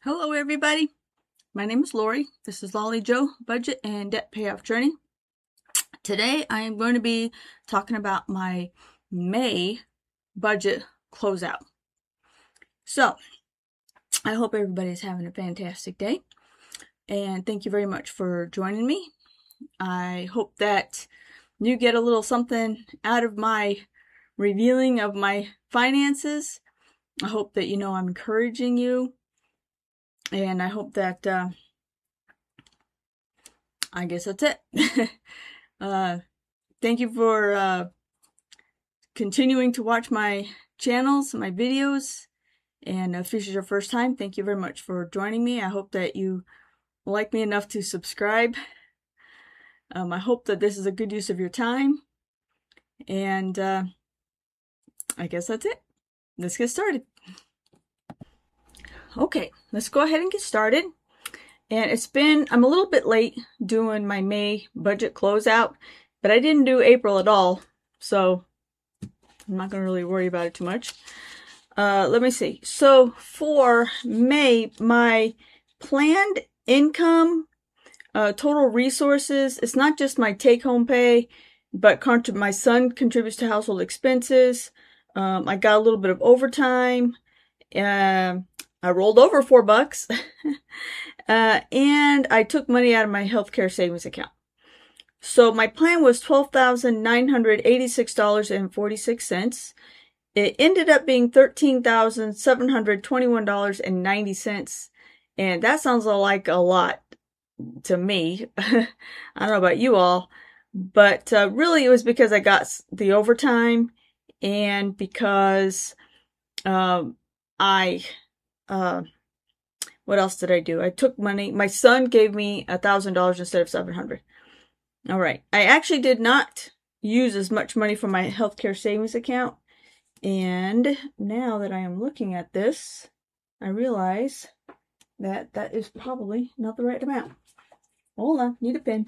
Hello everybody, my name is Lori. This is Lolly Joe Budget and Debt Payoff Journey. Today I am going to be talking about my May budget closeout. So I hope everybody's having a fantastic day and thank you very much for joining me. I hope that you get a little something out of my revealing of my finances. I hope that you know I'm encouraging you. And I hope that, I guess that's it. Thank you for continuing to watch my channels, my videos. And if this is your first time, thank you very much for joining me. I hope that you like me enough to subscribe. I hope that this is a good use of your time. And I guess that's it. Let's get started. Okay, let's go ahead and get started. And I'm a little bit late doing my May budget closeout, but I didn't do April at all, so I'm not going to really worry about it too much. Let me see. So for May, my planned income, total resources, it's not just my take-home pay, but my son contributes to household expenses. I got a little bit of overtime. I rolled over $4 and I took money out of my healthcare savings account. So my plan was $12,986.46. It ended up being $13,721.90. And that sounds like a lot to me. I don't know about you all, but really it was because I got the overtime and because what else did I do? I took money. My son gave me $1,000 instead of $700. All right. I actually did not use as much money from my healthcare savings account. And now that I am looking at this, I realize that that is probably not the right amount. Hold on. Need a pen.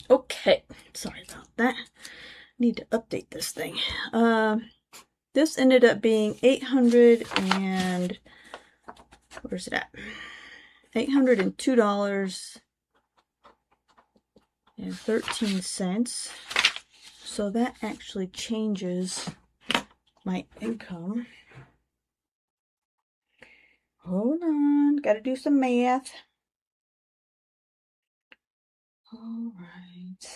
Okay. Sorry about that. Need to update this thing. This ended up being 800 and where's it at? $802.13. So that actually changes my income. Hold on, gotta do some math. All right.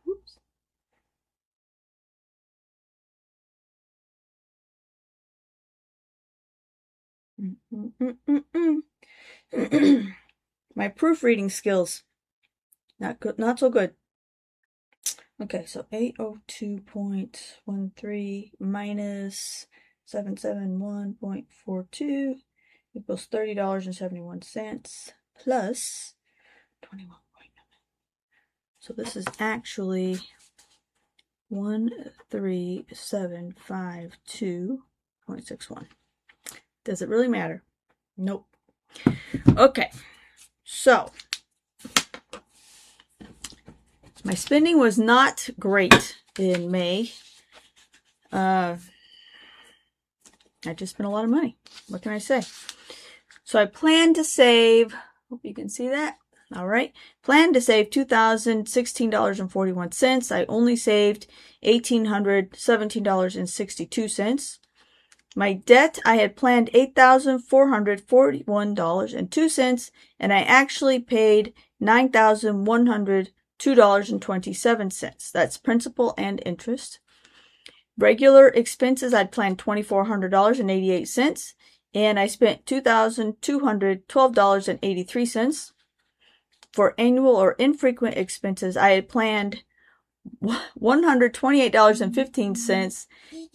Oops. My proofreading skills, not good, not so good. Okay, so 802.13 minus 771.42 equals $30.71 plus 21.9. So this is actually 13752.61. Does it really matter? Nope. Okay, so my spending was not great in May. I just spent a lot of money. What can I say? So I plan to save, hope you can see that. All right. Plan to save $2,016.41. I only saved $1,817.62. My debt, I had planned $8,441.02, and I actually paid $9,102.27. That's principal and interest. Regular expenses, I'd planned $2,400.88, and I spent $2,212.83. For annual or infrequent expenses, I had planned $128.15,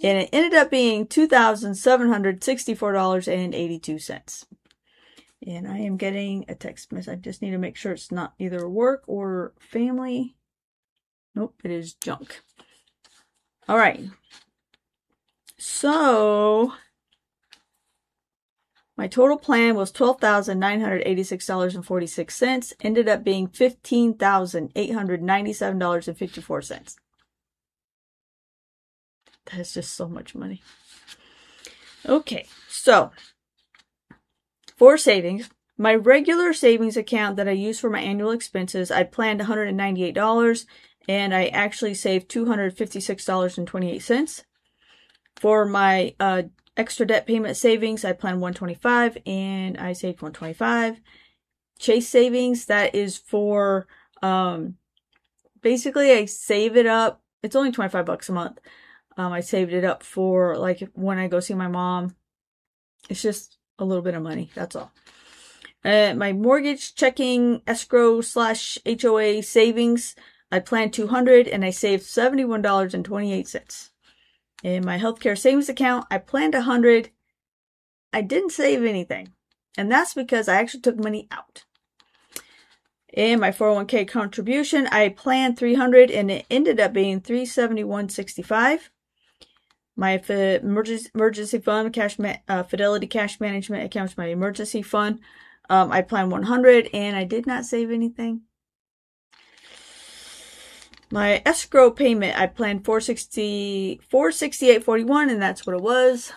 and it ended up being $2,764.82. And I am getting a text message. I just need to make sure it's not either work or family. Nope, it is junk. All right. So my total plan was $12,986.46, ended up being $15,897.54. That's just so much money. Okay, so for savings, my regular savings account that I use for my annual expenses, I planned $198 and I actually saved $256.28. For my extra debt payment savings, I planned $125 and I saved $125. Chase savings, that is for basically I save it up. It's only $25 a month. I saved it up for like when I go see my mom. It's just a little bit of money. That's all. My mortgage, checking, escrow / HOA savings, I planned $200 and I saved $71.28. In my healthcare savings account, I planned $100. I didn't save anything. And that's because I actually took money out. In my 401k contribution, I planned $300 and it ended up being $371.65. My emergency fund, Fidelity Cash Management account, my emergency fund, I planned $100 and I did not save anything. My escrow payment, I planned $468.41 and that's what it was.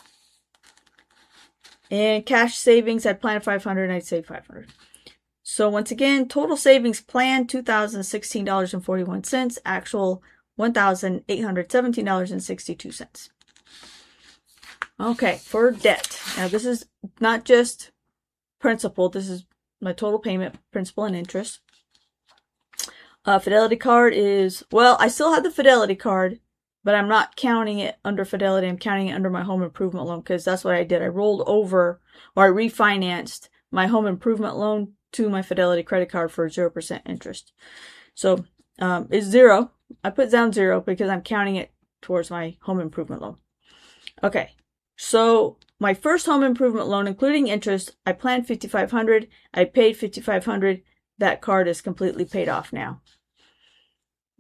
And cash savings, I planned $500 and I saved $500. So once again, total savings plan $2,016.41, actual $1,817.62. Okay, for debt. Now this is not just principal, this is my total payment, principal and interest. Fidelity card is, well, I still have the Fidelity card, but I'm not counting it under Fidelity. I'm counting it under my home improvement loan because that's what I did. I rolled over, or I refinanced my home improvement loan to my Fidelity credit card for 0% interest. So it's zero. I put down zero because I'm counting it towards my home improvement loan. Okay, so my first home improvement loan, including interest, I planned $5,500. I paid $5,500. That card is completely paid off now.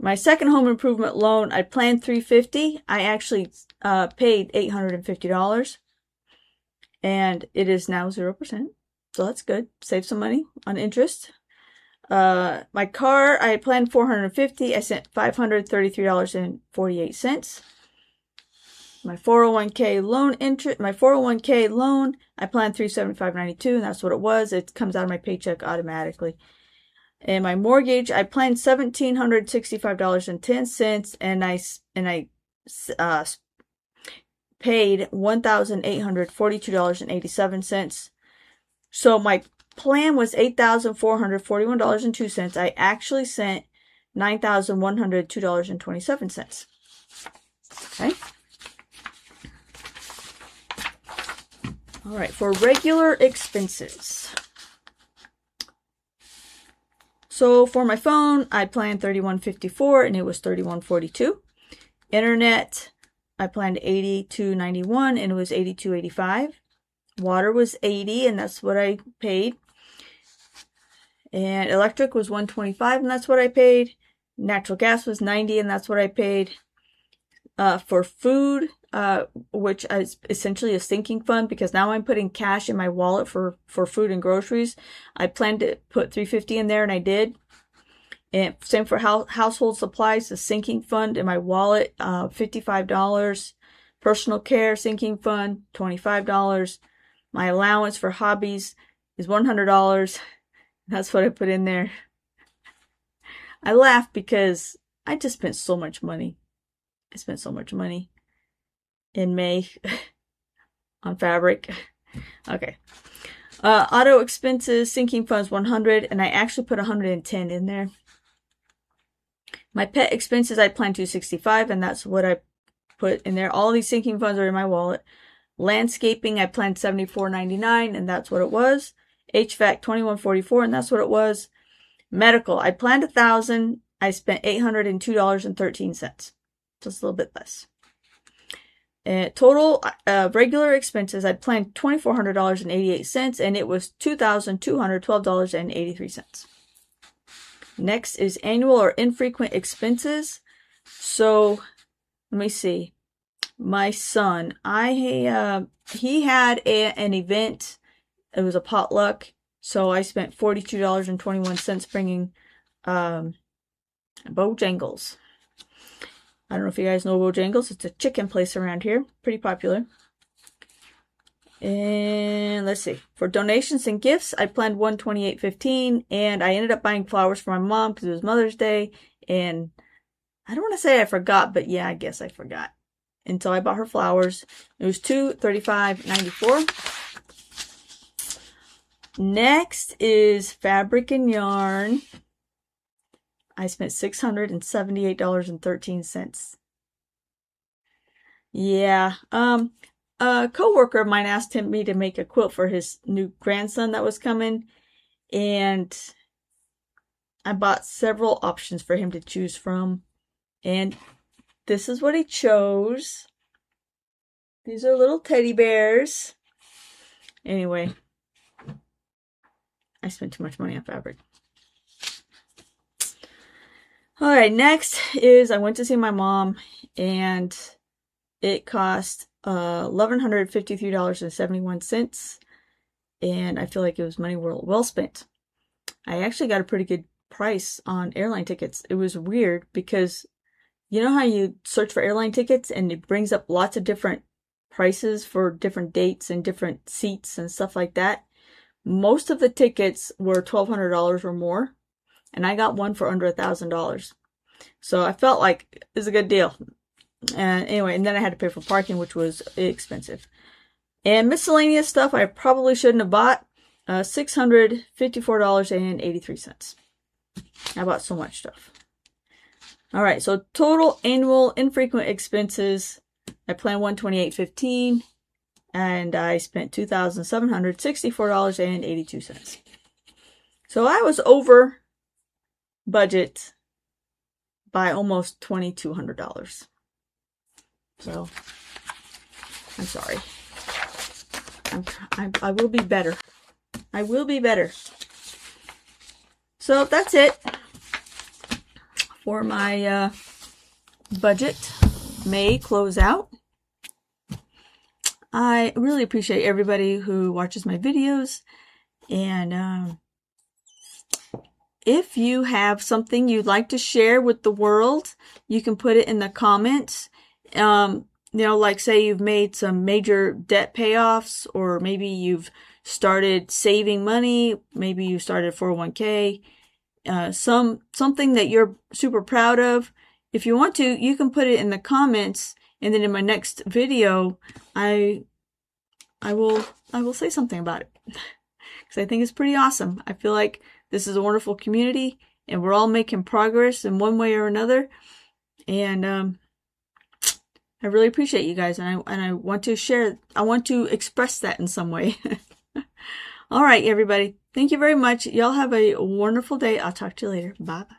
My second home improvement loan, I planned $350. I actually paid $850, and it is now 0%. So that's good. Save some money on interest. My car, I planned $450. I sent $533.48. My 401k loan interest, my 401k loan, I planned $375.92, and that's what it was. It comes out of my paycheck automatically. And my mortgage, I planned $1,765.10, and I paid $1,842.87. So my plan was $8,441.02. I actually sent $9,102.27. Okay. All right, for regular expenses. So for my phone, I planned $31.54 and it was $31.42. Internet, I planned $82.91 and it was $82.85. Water was $80 and that's what I paid. And electric was $125 and that's what I paid. Natural gas was $90 and that's what I paid. For food, which is essentially a sinking fund because now I'm putting cash in my wallet for food and groceries. I planned to put $350 in there and I did. And same for household supplies, the sinking fund in my wallet, $55. Personal care sinking fund, $25. My allowance for hobbies is $100. That's what I put in there. I laugh because I just spent so much money. I spent so much money in May on fabric. Okay. Auto expenses, sinking funds, $100, and I actually put $110 in there. My pet expenses, I planned $265, and that's what I put in there. All these sinking funds are in my wallet. Landscaping, I planned $74.99, and that's what it was. HVAC, $21.44, and that's what it was. Medical, I planned $1,000. I spent $802.13. Just a little bit less. Total regular expenses, I planned $2,400.88, and it was $2,212.83. Next is annual or infrequent expenses. So, let me see. My son, he had an event. It was a potluck. So, I spent $42.21 bringing Bojangles. I don't know if you guys know Bojangles. It's a chicken place around here. Pretty popular. And let's see. For donations and gifts, I planned $128.15, and I ended up buying flowers for my mom because it was Mother's Day. And I don't want to say I forgot, but yeah, I guess I forgot. And so I bought her flowers. It was $235.94. Next is fabric and yarn. I spent $678.13. Yeah. A coworker of mine asked me to make a quilt for his new grandson that was coming, and I bought several options for him to choose from, and this is what he chose. These are little teddy bears. Anyway, I spent too much money on fabric. Alright, next is I went to see my mom, and it cost $1,153.71, and I feel like it was money well spent. I actually got a pretty good price on airline tickets. It was weird because you know how you search for airline tickets and it brings up lots of different prices for different dates and different seats and stuff like that? Most of the tickets were $1,200 or more, and I got one for under $1,000. So I felt like it was a good deal. Anyway, and then I had to pay for parking, which was expensive. And miscellaneous stuff I probably shouldn't have bought. $654.83. I bought so much stuff. Alright, so total annual infrequent expenses. I planned $128.15, and I spent $2,764.82. So I was over budget by almost $2,200. So I'm sorry. I will be better. I will be better. So that's it for my budget May closeout. I really appreciate everybody who watches my videos, and if you have something you'd like to share with the world, you can put it in the comments. You know, like say you've made some major debt payoffs, or maybe you've started saving money, maybe you started 401k, something that you're super proud of. If you want to, you can put it in the comments, and then in my next video, I will say something about it, because I think it's pretty awesome. I feel like this is a wonderful community, and we're all making progress in one way or another, and I really appreciate you guys, and I want to share. I want to express that in some way. All right, everybody. Thank you very much. Y'all have a wonderful day. I'll talk to you later. Bye-bye.